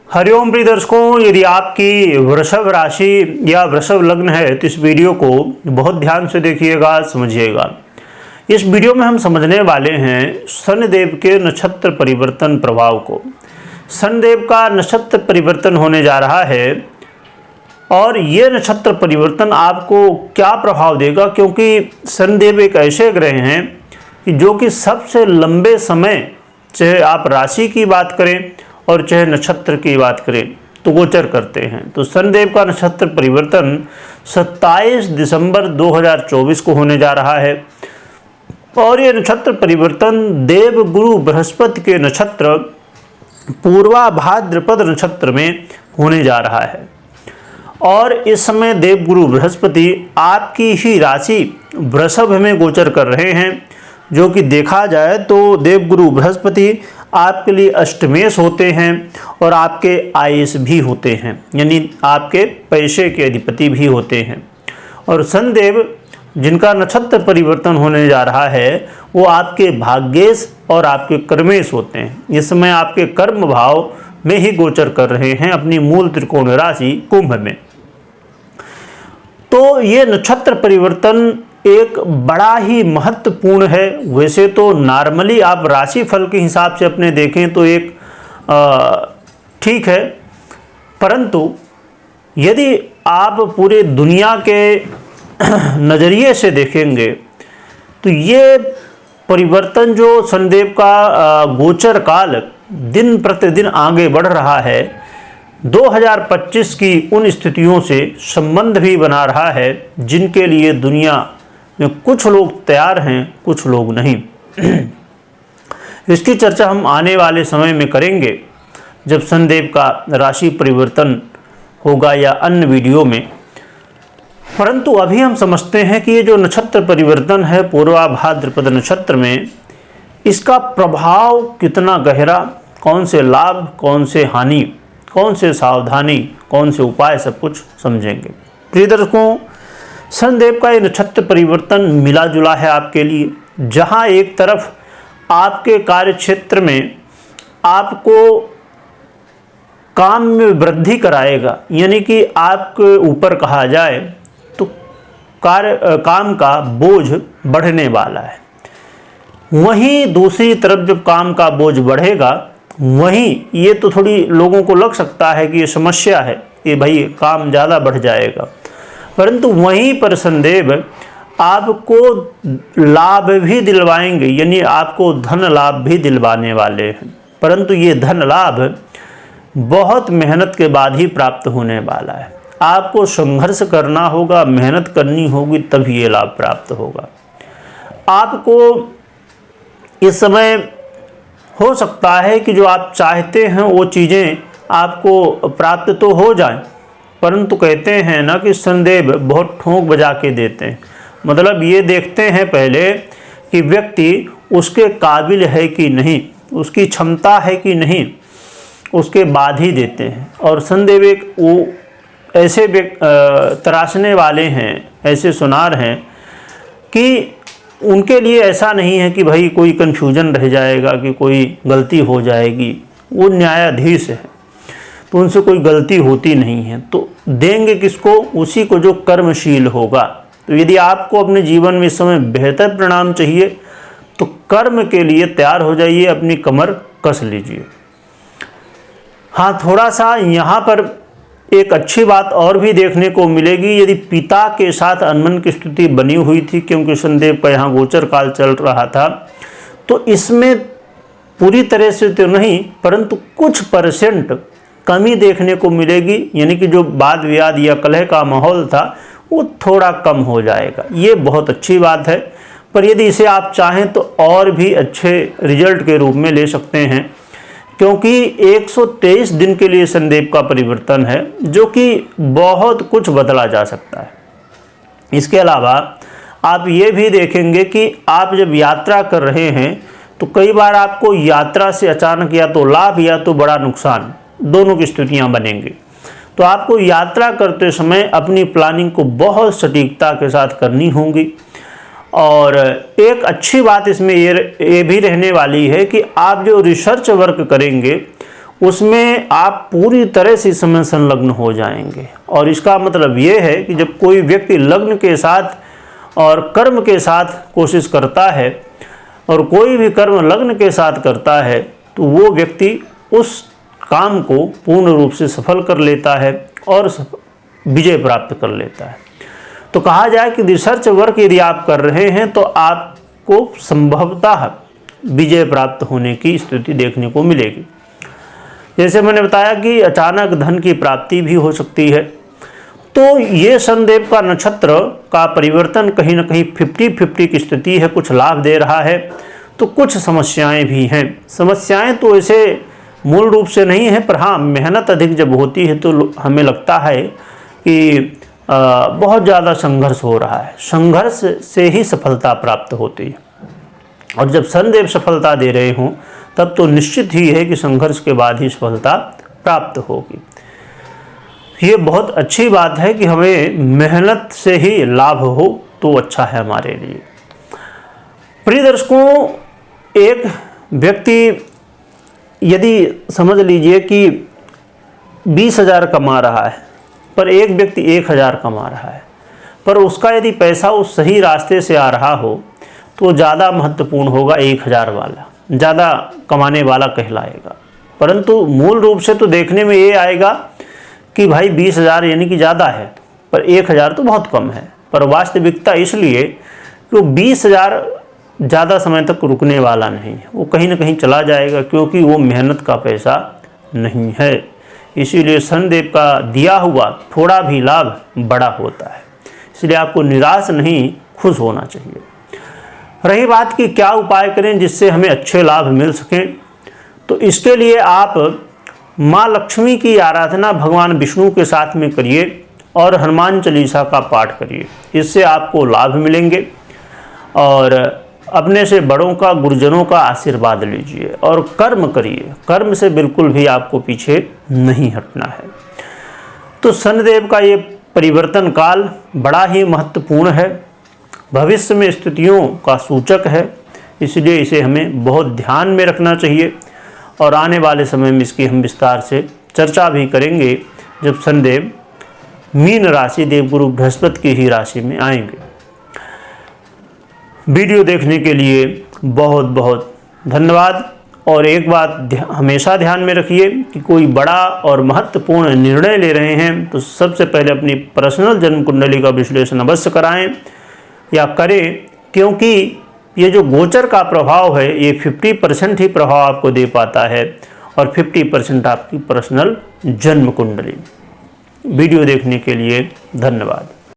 हरिओम प्रिय दर्शकों, यदि आपकी वृषभ राशि या वृषभ लग्न है तो इस वीडियो को बहुत ध्यान से देखिएगा, समझिएगा। इस वीडियो में हम समझने वाले हैं शनिदेव के नक्षत्र परिवर्तन प्रभाव को। शनिदेव का नक्षत्र परिवर्तन होने जा रहा है और ये नक्षत्र परिवर्तन आपको क्या प्रभाव देगा, क्योंकि शनिदेव एक ऐसे ग्रह हैं कि जो कि सबसे लंबे समय, चाहे आप राशि की बात करें और चाहे नक्षत्र की बात करें, तो गोचर करते हैं। तो शनिदेव का नक्षत्र परिवर्तन 27 दिसंबर 2024 को होने जा रहा है और ये नक्षत्र परिवर्तन देवगुरु बृहस्पति के नक्षत्र पूर्वा भाद्रपद नक्षत्र में होने जा रहा है। और इस समय देवगुरु बृहस्पति आपकी ही राशि वृषभ में गोचर कर रहे हैं, जो कि देखा जाए तो देवगुरु बृहस्पति आपके लिए अष्टमेश होते हैं और आपके आयुष भी होते हैं, यानी आपके पैसे के अधिपति भी होते हैं। और शनिदेव जिनका नक्षत्र परिवर्तन होने जा रहा है वो आपके भाग्येश और आपके कर्मेश होते हैं। इस समय आपके कर्म भाव में ही गोचर कर रहे हैं अपनी मूल त्रिकोण राशि कुंभ में। तो ये नक्षत्र परिवर्तन एक बड़ा ही महत्वपूर्ण है। वैसे तो नॉर्मली आप राशि फल के हिसाब से अपने देखें तो एक ठीक है, परंतु यदि आप पूरे दुनिया के नज़रिए से देखेंगे तो ये परिवर्तन जो शनिदेव का गोचर काल दिन प्रतिदिन आगे बढ़ रहा है, 2025 की उन स्थितियों से संबंध भी बना रहा है जिनके लिए दुनिया में कुछ लोग तैयार हैं, कुछ लोग नहीं। इसकी चर्चा हम आने वाले समय में करेंगे जब शनिदेव का राशि परिवर्तन होगा या अन्य वीडियो में। परंतु अभी हम समझते हैं कि ये जो नक्षत्र परिवर्तन है पूर्वा भाद्रपद नक्षत्र में, इसका प्रभाव कितना गहरा, कौन से लाभ, कौन से हानि, कौन से सावधानी, कौन से उपाय, सब कुछ समझेंगे। प्रिय दर्शकों, शनिदेव का ये नक्षत्र परिवर्तन मिला जुला है आपके लिए, जहां एक तरफ आपके कार्य क्षेत्र में आपको काम में वृद्धि कराएगा, यानी कि आपके ऊपर कहा जाए तो काम का बोझ बढ़ने वाला है। वहीं दूसरी तरफ जब काम का बोझ बढ़ेगा, वहीं ये तो थोड़ी लोगों को लग सकता है कि ये समस्या है कि भाई काम ज़्यादा बढ़ जाएगा, परंतु वहीं पर शनिदेव आपको लाभ भी दिलवाएंगे, यानी आपको धन लाभ भी दिलवाने वाले हैं। परंतु ये धन लाभ बहुत मेहनत के बाद ही प्राप्त होने वाला है। आपको संघर्ष करना होगा, मेहनत करनी होगी, तभी ये लाभ प्राप्त होगा। आपको इस समय हो सकता है कि जो आप चाहते हैं वो चीज़ें आपको प्राप्त तो हो जाएं, परंतु कहते हैं ना कि शनिदेव बहुत ठोंक बजा के देते हैं। मतलब ये देखते हैं पहले कि व्यक्ति उसके काबिल है कि नहीं, उसकी क्षमता है कि नहीं, उसके बाद ही देते हैं। और शनिदेव एक वो ऐसे तराशने वाले हैं, ऐसे सुनार हैं कि उनके लिए ऐसा नहीं है कि भाई कोई कन्फ्यूजन रह जाएगा, कि कोई गलती हो जाएगी। वो न्यायाधीश है तो उनसे कोई गलती होती नहीं है। तो देंगे किसको? उसी को जो कर्मशील होगा। तो यदि आपको अपने जीवन में इस समय बेहतर परिणाम चाहिए तो कर्म के लिए तैयार हो जाइए, अपनी कमर कस लीजिए। हाँ, थोड़ा सा यहाँ पर एक अच्छी बात और भी देखने को मिलेगी। यदि पिता के साथ अनबन की स्थिति बनी हुई थी, क्योंकि शनिदेव का यहाँ गोचर काल चल रहा था, तो इसमें पूरी तरह से तो नहीं, परंतु कुछ परसेंट कमी देखने को मिलेगी, यानी कि जो वाद विवाद या कलह का माहौल था वो थोड़ा कम हो जाएगा। ये बहुत अच्छी बात है। पर यदि इसे आप चाहें तो और भी अच्छे रिजल्ट के रूप में ले सकते हैं, क्योंकि 123 दिन के लिए शनिदेव का परिवर्तन है, जो कि बहुत कुछ बदला जा सकता है। इसके अलावा आप ये भी देखेंगे कि आप जब यात्रा कर रहे हैं तो कई बार आपको यात्रा से अचानक या तो लाभ या तो बड़ा नुकसान, दोनों की स्थितियां बनेंगी। तो आपको यात्रा करते समय अपनी प्लानिंग को बहुत सटीकता के साथ करनी होगी। और एक अच्छी बात इसमें ये भी रहने वाली है कि आप जो रिसर्च वर्क करेंगे उसमें आप पूरी तरह से इस समय संलग्न हो जाएंगे। और इसका मतलब ये है कि जब कोई व्यक्ति लग्न के साथ और कर्म के साथ कोशिश करता है और कोई भी कर्म लग्न के साथ करता है तो वो व्यक्ति उस काम को पूर्ण रूप से सफल कर लेता है और विजय प्राप्त कर लेता है। तो कहा जाए कि रिसर्च वर्क यदि आप कर रहे हैं तो आपको संभवतः विजय प्राप्त होने की स्थिति देखने को मिलेगी। जैसे मैंने बताया कि अचानक धन की प्राप्ति भी हो सकती है। तो ये शनिदेव का नक्षत्र का परिवर्तन कहीं ना कहीं 50-50 की स्थिति है, कुछ लाभ दे रहा है तो कुछ समस्याएं भी हैं। समस्याएं तो ऐसे मूल रूप से नहीं है, पर हाँ मेहनत अधिक जब होती है तो हमें लगता है कि बहुत ज़्यादा संघर्ष हो रहा है। संघर्ष से ही सफलता प्राप्त होती है और जब शनिदेव सफलता दे रहे हों तब तो निश्चित ही है कि संघर्ष के बाद ही सफलता प्राप्त होगी। ये बहुत अच्छी बात है कि हमें मेहनत से ही लाभ हो तो अच्छा है हमारे लिए। प्रिय दर्शकों, एक व्यक्ति यदि समझ लीजिए कि 20,000 कमा रहा है पर एक व्यक्ति 1,000 कमा रहा है, पर उसका यदि पैसा उस सही रास्ते से आ रहा हो तो ज़्यादा महत्वपूर्ण होगा 1,000 वाला, ज़्यादा कमाने वाला कहलाएगा। परंतु मूल रूप से तो देखने में ये आएगा कि भाई 20,000 यानी कि ज़्यादा है, पर 1,000 तो बहुत कम है। पर वास्तविकता इसलिए कि 20,000 ज़्यादा समय तक रुकने वाला नहीं है, वो कहीं ना कहीं चला जाएगा क्योंकि वो मेहनत का पैसा नहीं है। इसीलिए शनिदेव का दिया हुआ थोड़ा भी लाभ बड़ा होता है, इसलिए आपको निराश नहीं खुश होना चाहिए। रही बात कि क्या उपाय करें जिससे हमें अच्छे लाभ मिल सकें, तो इसके लिए आप माँ लक्ष्मी की आराधना भगवान विष्णु के साथ में करिए और हनुमान चालीसा का पाठ करिए, इससे आपको लाभ मिलेंगे। और अपने से बड़ों का, गुरुजनों का आशीर्वाद लीजिए और कर्म करिए, कर्म से बिल्कुल भी आपको पीछे नहीं हटना है। तो शनिदेव का ये परिवर्तन काल बड़ा ही महत्वपूर्ण है, भविष्य में स्थितियों का सूचक है, इसलिए इसे हमें बहुत ध्यान में रखना चाहिए। और आने वाले समय में इसकी हम विस्तार से चर्चा भी करेंगे जब शनिदेव मीन राशि देवगुरु बृहस्पति की ही राशि में आएंगे। वीडियो देखने के लिए बहुत बहुत धन्यवाद। और एक बात हमेशा ध्यान में रखिए कि कोई बड़ा और महत्वपूर्ण निर्णय ले रहे हैं तो सबसे पहले अपनी पर्सनल जन्म कुंडली का विश्लेषण अवश्य कराएं या करें, क्योंकि ये जो गोचर का प्रभाव है ये 50% ही प्रभाव आपको दे पाता है और 50% आपकी पर्सनल जन्म कुंडली। वीडियो देखने के लिए धन्यवाद।